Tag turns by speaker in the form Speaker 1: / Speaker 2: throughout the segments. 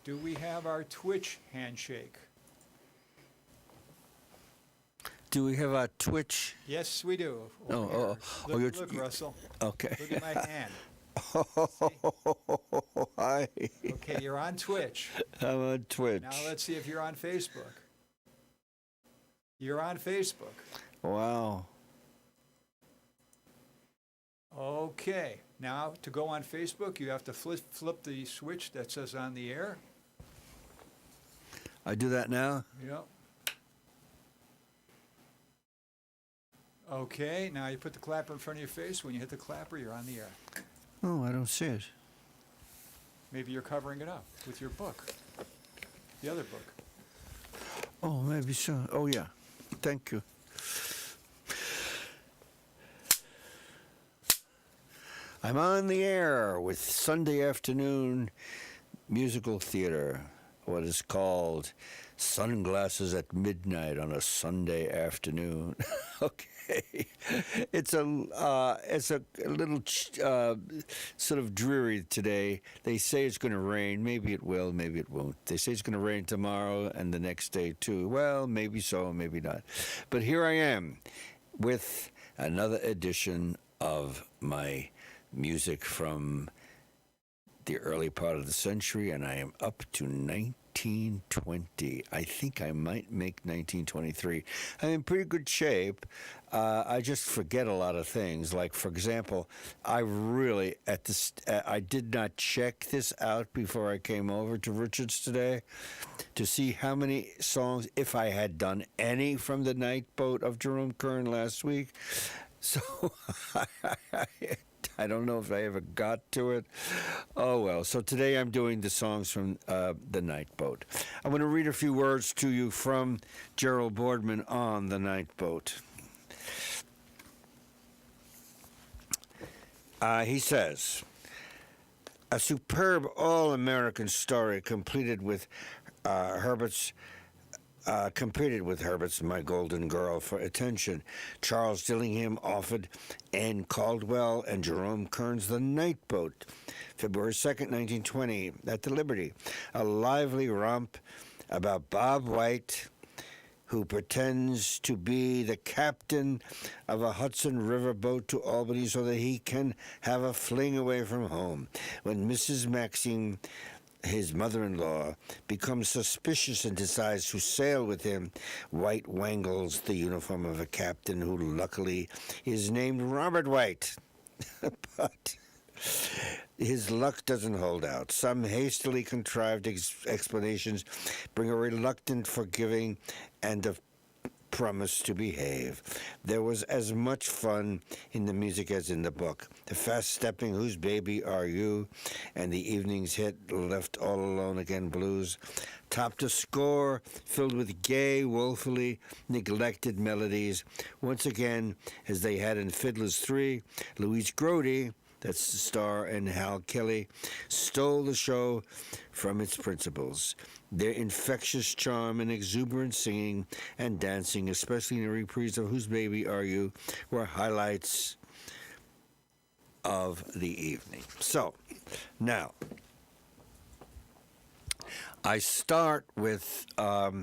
Speaker 1: Do we have our Twitch handshake?
Speaker 2: Do we have our Twitch?
Speaker 1: Yes, we do. Look, Russell.
Speaker 2: Okay.
Speaker 1: Look at my hand.
Speaker 2: Hi.
Speaker 1: Okay, you're on Twitch.
Speaker 2: I'm on Twitch.
Speaker 1: Now let's see if you're on Facebook. You're on Facebook.
Speaker 2: Wow.
Speaker 1: Okay. Now to go on Facebook, you have to flip the switch that says on the air.
Speaker 2: I do that now?
Speaker 1: Yep. Okay, now you put the clapper in front of your face. When you hit the clapper, you're on the air.
Speaker 2: Oh, I don't see it.
Speaker 1: Maybe you're covering it up with your book. The other book.
Speaker 2: Oh, maybe so. Oh, yeah. Thank you. I'm on the air with Sunday afternoon musical theater, what is called Sunglasses at Midnight on a Sunday afternoon. Okay. It's a little sort of dreary today. They say it's going to rain. Maybe it will, maybe it won't. They say it's going to rain tomorrow and the next day too. Well, maybe so, maybe not. But here I am with another edition of my music from the early part of the century, and I am up to 1920. I think I might make 1923. I'm in pretty good shape. I just forget a lot of things. Like, for example, I really, I did not check this out before I came over to Richard's today to see how many songs, if I had done any from the Night Boat of Jerome Kern last week. So I don't know if I ever got to it. Oh, well. So today I'm doing the songs from The Night Boat. I'm going to read a few words to you from Gerald Boardman on The Night Boat. He says, a superb all-American story competed with Herbert's My Golden Girl for attention. Charles Dillingham offered Anne Caldwell and Jerome Kern's The Night Boat, February 2nd, 1920, at the Liberty. A lively romp about Bob White, who pretends to be the captain of a Hudson River boat to Albany so that he can have a fling away from home. When Mrs. Maxine, his mother-in-law, becomes suspicious and decides to sail with him, White wangles the uniform of a captain who luckily is named Robert White. But his luck doesn't hold out. Some hastily contrived explanations bring a reluctant forgiving and a promise to behave. There was as much fun in the music as in the book. The fast-stepping Whose Baby Are You and the evening's hit Left All Alone Again blues topped a score filled with gay, woefully neglected melodies. Once again, as they had in Fiddler's 3, Louise Grody, that's the star, and Hal Kelly stole the show from its principals. Their infectious charm and exuberant singing and dancing, especially in a reprise of Whose Baby Are You, were highlights of the evening. So, now, I start with... what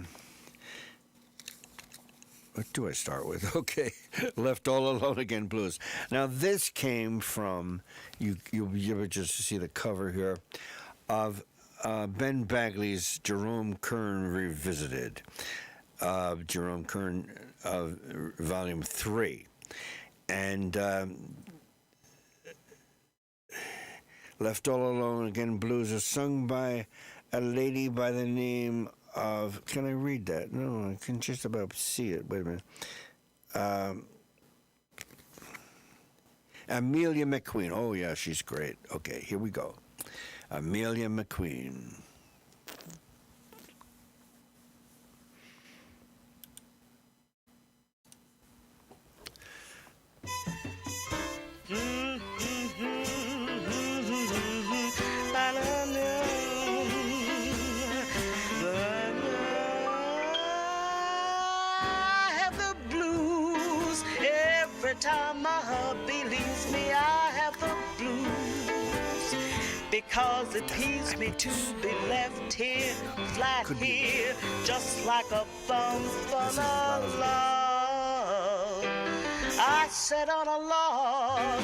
Speaker 2: do I start with? Okay, Left All Alone Again blues. Now this came from, you'll be able just to see the cover here, of Ben Bagley's Jerome Kern Revisited, Jerome Kern Volume 3. And Left All Alone Again blues is sung by a lady by the name of, can I read that? No, I can just about see it. Wait a minute. Amelia McQueen. Oh, yeah, she's great. Okay, here we go. Amelia McQueen.
Speaker 3: Time my hubby leaves me, I have the blues, because it peeves me to be left here, flat here, just like a bum full of love. I said on a log,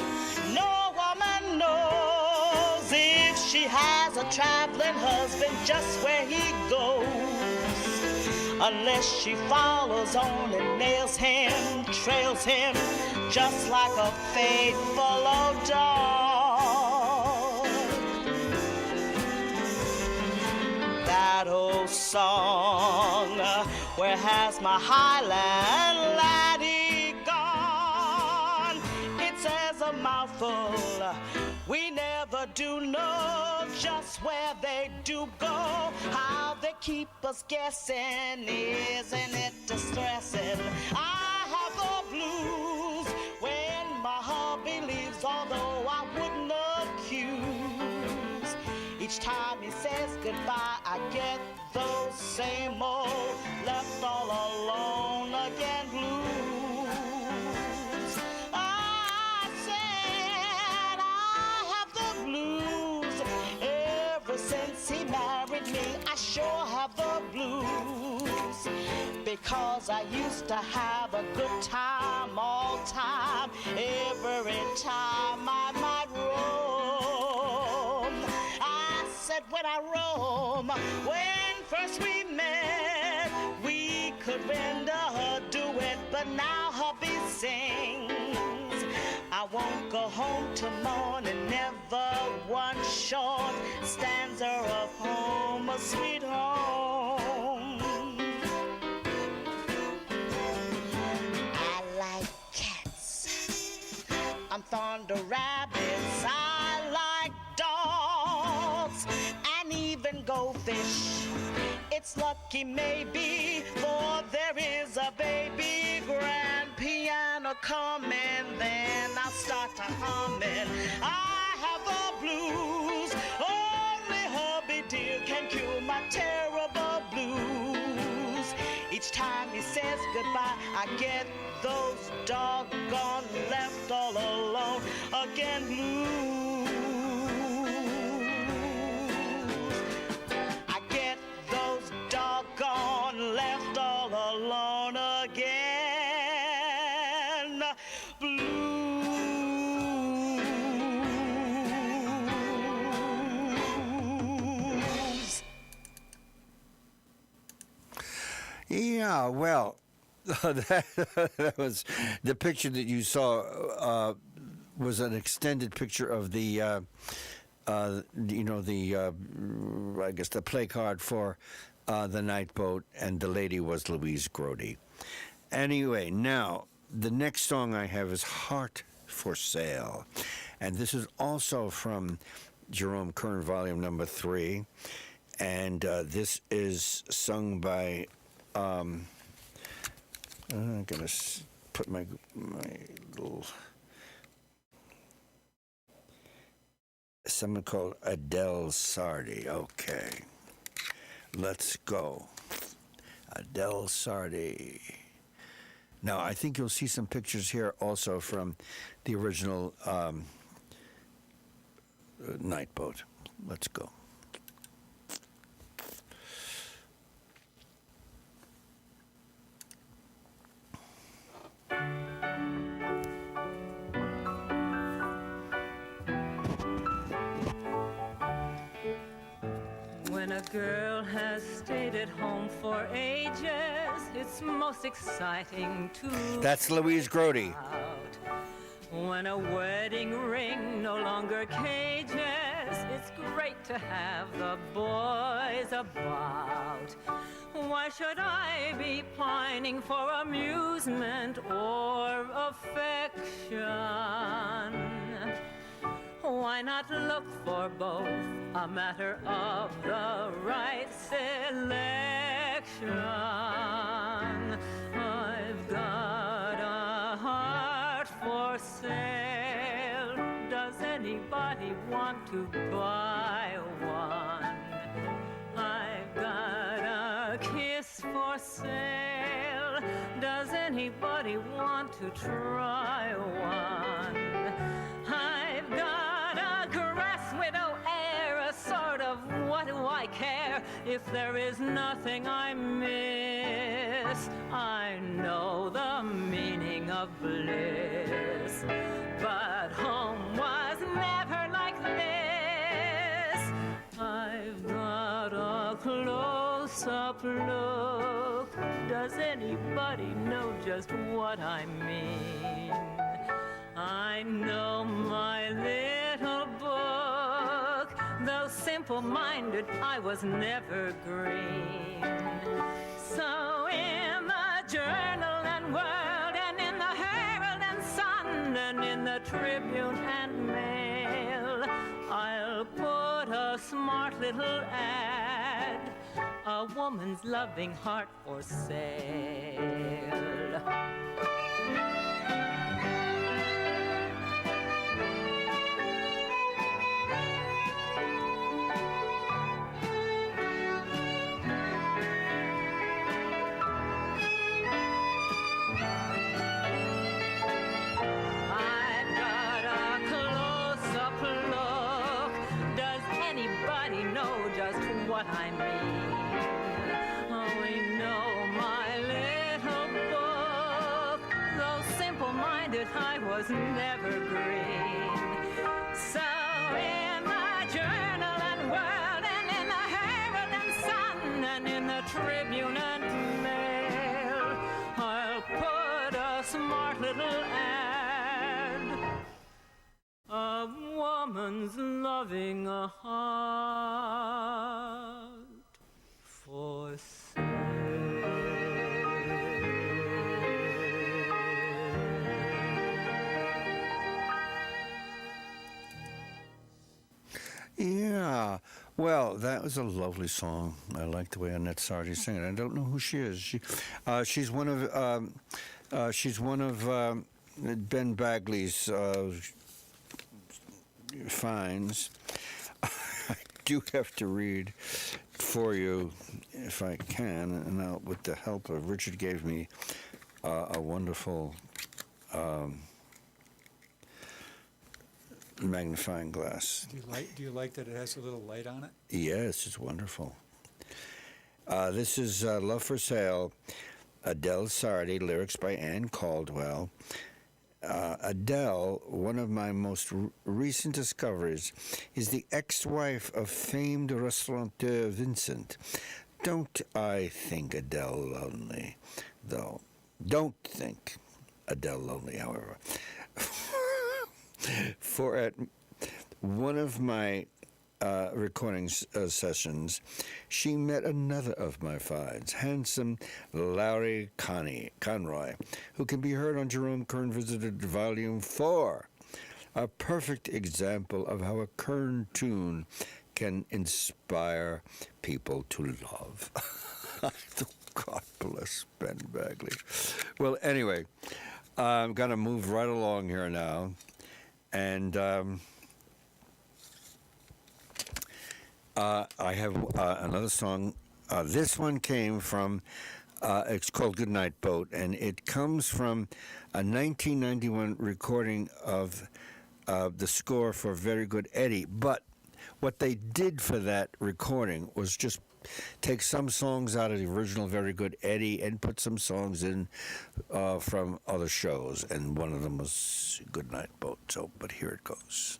Speaker 3: no woman knows if she has a traveling husband just where he goes, unless she follows on and nails him, trails him, just like a faithful old dog. That old song, where has my Highland laddie gone? It says a mouthful, we never do know just where they do go, how they keep us guessing, isn't it distressing? I have the blues when my hubby leaves, although I wouldn't accuse. Each time he says goodbye, I get those same old left all alone again blues. I said I have the blues ever since he married me. I sure have the blues, because I used to have a good time all time, every time I might roam. I said when I roam, when first we met, we could render her duet, but now hubby sings. I won't go home to morning, never one short stanza of home, a sweet home. I like cats, I'm fond of rabbits, I like dogs, and even goldfish. It's lucky maybe, for there is a baby grand piano coming, then I'll start to humming. I have the blues, only hubby dear can cure my terrible blues. Each time he says goodbye, I get those doggone left all alone again blues. I get those doggone left all alone again blues.
Speaker 2: Yeah, well, that was the picture that you saw was an extended picture of the I guess the play card for the Night Boat, and the lady was Louise Grody. Anyway, now the next song I have is Heart for Sale, and this is also from Jerome Kern, Volume Number 3, and this is sung by. I'm gonna put my little. Someone called Adele Sardi. Okay, let's go. Adele Sardi. Now, I think you'll see some pictures here also from the original Night Boat. Let's go.
Speaker 4: When a girl has stayed at home for ages, it's most exciting to
Speaker 2: That's Louise Grody.
Speaker 4: out. When a wedding ring no longer cages, it's great to have the boys about. Why should I be pining for amusement or affection? Why not look for both, a matter of the right selection? I've got a heart for sale. Does anybody want to buy one? I've got a kiss for sale. Does anybody want to try one? I've got a grass widow heir, a if there is nothing I miss, I know the meaning of bliss. But home was never like this. I've got a close-up look. Does anybody know just what I mean? I know my little book. Though simple-minded, I was never green. So in the Journal and World, and in the Herald and Sun, and in the Tribune and Mail, I'll put a smart little ad, a woman's loving heart for sale. What I mean. Only know my little book. Though simple-minded, I was never green. So in the Journal and World, and in the Herald and Sun, and in the Tribune and Mail, I'll put a smart little ad, a woman's loving a heart for sale.
Speaker 2: Yeah. Well, that was a lovely song. I like the way Annette Sardi sang it. I don't know who she is. She's one of Ben Bagley's finds. I do have to read for you, if I can, and now with the help of Richard gave me a wonderful magnifying glass.
Speaker 1: Do you like that it has a little light on it?
Speaker 2: Yes, it's wonderful. This is Love for Sale, Adele Sardi, lyrics by Ann Caldwell. Adele, one of my most recent discoveries, is the ex-wife of famed restaurateur Vincent. Don't I think Adele lonely, though. Don't think Adele lonely, however. For at one of my recording sessions, she met another of my finds, handsome Larry Conroy, who can be heard on Jerome Kern Visited Volume 4, a perfect example of how a Kern tune can inspire people to love. God bless Ben Bagley. Well, anyway, I'm going to move right along here now. And I have another song. This one came from, it's called Goodnight Boat, and it comes from a 1991 recording of the score for Very Good Eddie. But what they did for that recording was just take some songs out of the original Very Good Eddie and put some songs in from other shows, and one of them was Goodnight Boat. So, but here it goes.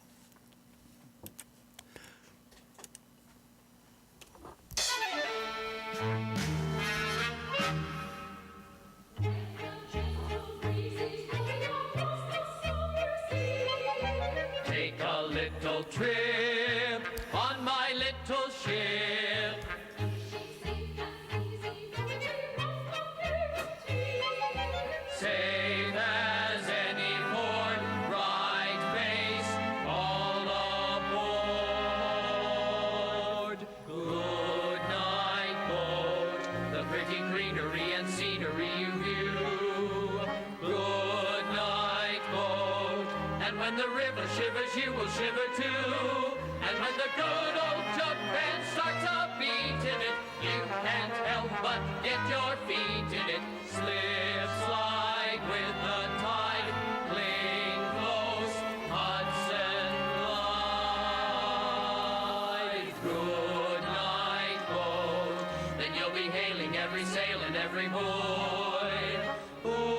Speaker 5: Take a little trip on my little ship. Safe as any port, right face, all aboard. Good night, boat, the pretty greenery and scenery you view. Good night, boat, and when the river shivers, you will shiver too. And when the good old jug band starts a beat in it, you can't help but get your feet in it. Slip, slide with the tide, cling close, Hudson glide. Good night, boat. every sail and every buoy. Oh,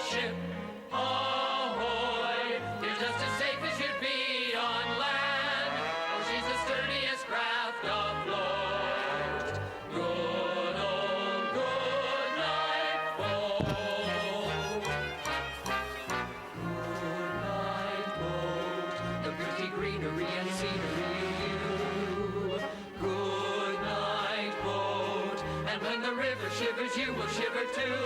Speaker 5: ship ahoy, you're just as safe as you'd be on land. Oh, she's the sturdiest craft afloat. Good old good night boat. Good night boat, the beauty, greenery, and scenery view. Good night boat, and when the river shivers, you will shiver too.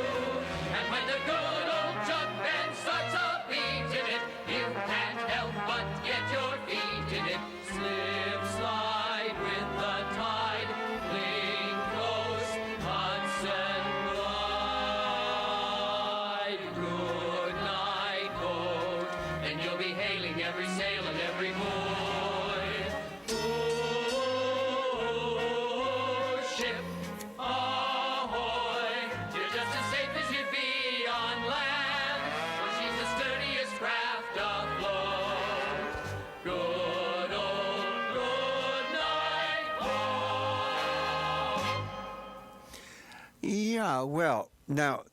Speaker 5: And when the good old jug band starts a beat in it, you can't help but get your feet in it. Slip, slide with the tide, cling close, Hudson glide. Good night boat, and you'll be hailing every sail and every buoy. Oh, ship ahoy, you're just as safe as you'd be on land, for she's the sturdiest craft afloat. Good old good night boat.
Speaker 2: Yeah, well, now,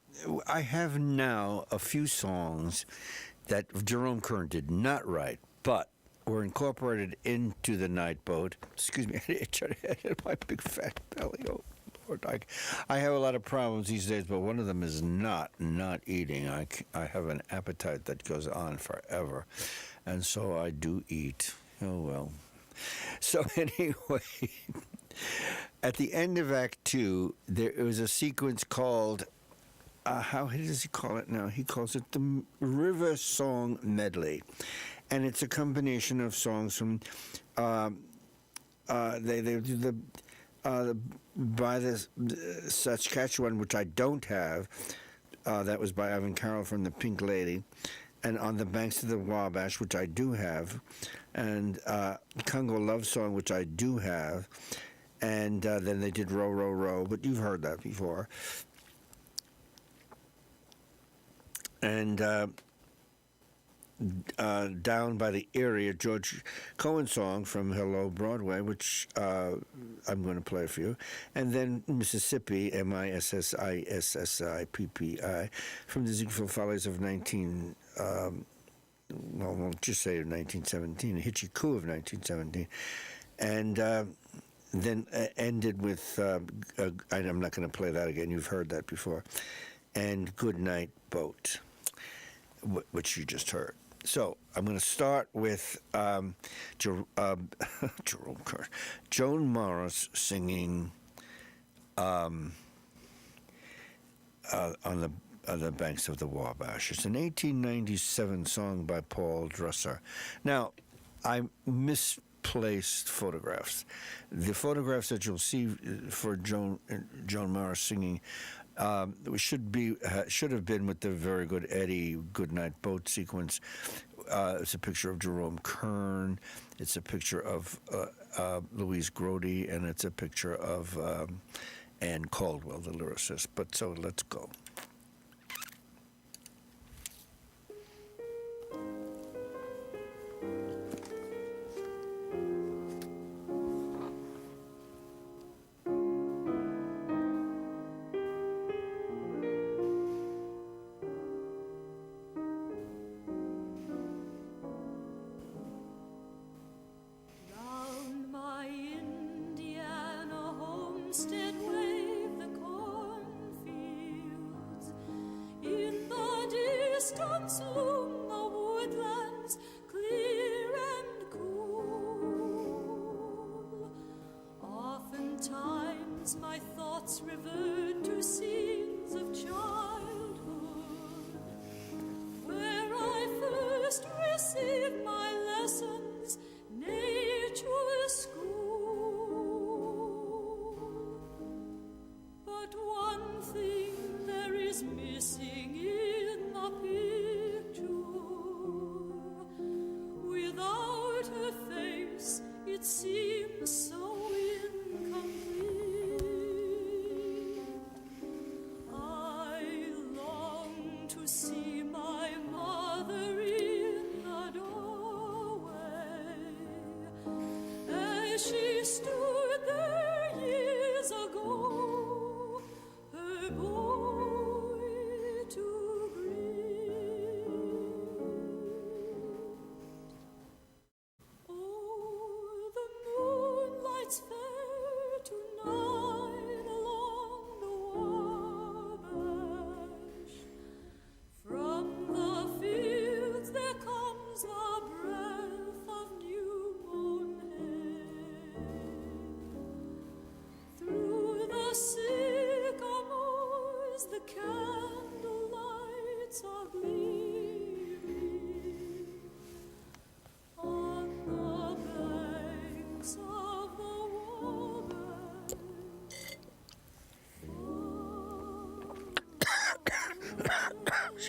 Speaker 2: I have now a few songs that Jerome Kern did not write, but were incorporated into the Night Boat. Excuse me, I hit my big fat belly. Oh, Lord, I have a lot of problems these days, but one of them is not eating. I have an appetite that goes on forever, and so I do eat. Oh, well. So anyway, at the end of Act 2, there was a sequence called, how does he call it now? He calls it the River Song Medley. And it's a combination of songs from, they do the, by the Saskatchewan, which I don't have, that was by Ivan Carroll from the Pink Lady, and On the Banks of the Wabash, which I do have, and Congo Love Song, which I do have, and then they did Row, Row, Row, but you've heard that before. And Down by the Erie, a George Cohen song from Hello Broadway, which I'm going to play for you. And then Mississippi, Mississippi, from the Ziegfeld Follies of we'll just say 1917, a Hitchy Coup of 1917. And then ended with, I'm not going to play that again, you've heard that before, and Good Night Boat, which you just heard. So I'm going to start with Jerome Kern, Joan Morris singing on the Banks of the Wabash. It's an 1897 song by Paul Dresser. Now, I misplaced photographs. The photographs that you'll see for Joan Morris singing should have been with the very good Eddie Goodnight Boat sequence. It's a picture of Jerome Kern. It's a picture of Louise Grody, and it's a picture of Ann Caldwell, the lyricist. But so let's go.
Speaker 6: Loom the woodlands clear and cool. Oftentimes my thoughts revert to scenes of childhood, where I first received my lessons, nature's school. But one thing there is missing in the picture. Without her face, it seems so incomplete.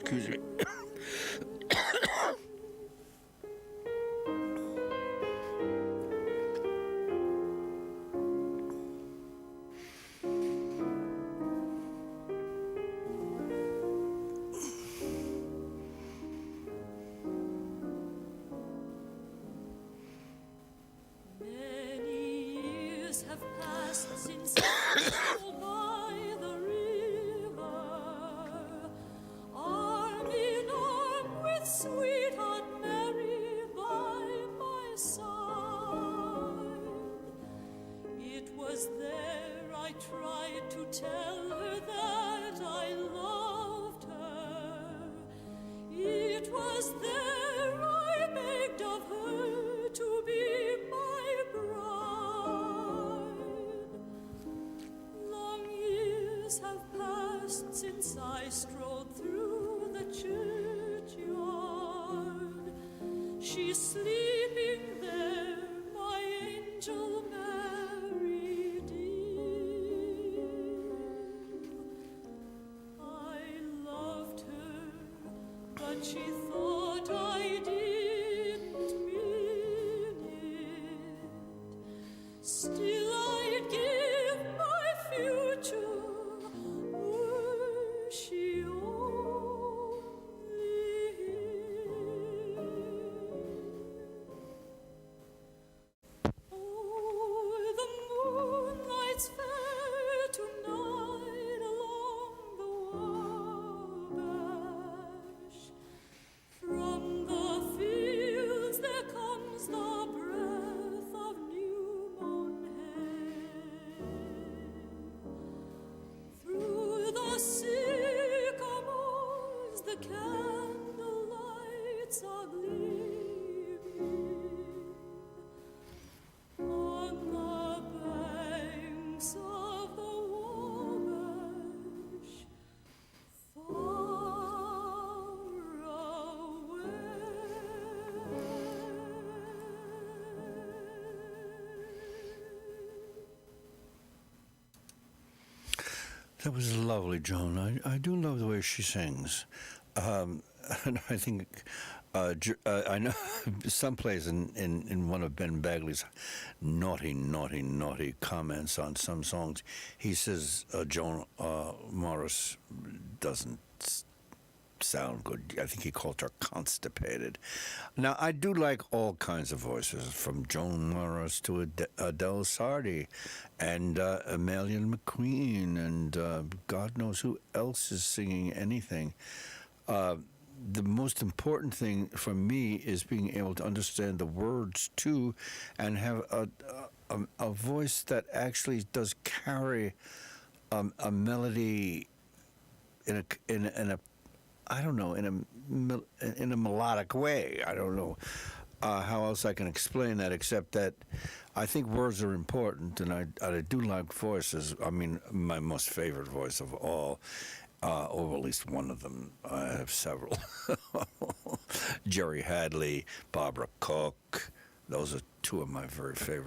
Speaker 2: Excuse me.
Speaker 6: Many years have passed since I strolled by the river, arm in arm with sweetheart Mary by my side. It was there I tried to tell her that I loved her. It was there I begged of her to be my bride. Long years have passed since I strolled through the churchyard. She's sleeping there, my angel Mary dear. I loved her, but she thought I didn't mean it. Still I'd give my future, were she only here. Oh, the moonlight's fair tonight along the Wabash. From the fields there comes the breath of new-mown hay. Through the sycamores the candle lights are gleaming. On the banks of the Wabash, far away.
Speaker 2: That was lovely, Joan. I do love the way she sings. And I think, I know someplace in one of Ben Bagley's naughty comments on some songs, he says Joan Morris doesn't sound good. I think he called her constipated. Now, I do like all kinds of voices, from Joan Morris to Adele Sardi and Emelian McQueen, and God knows who else is singing anything. The most important thing for me is being able to understand the words too, and have a voice that actually does carry a melody in a I don't know, in a melodic way. I don't know how else I can explain that, except that I think words are important, and I do like voices. I mean, my most favorite voice of all, or at least one of them. I have several. Jerry Hadley, Barbara Cook. Those are two of my very favorites.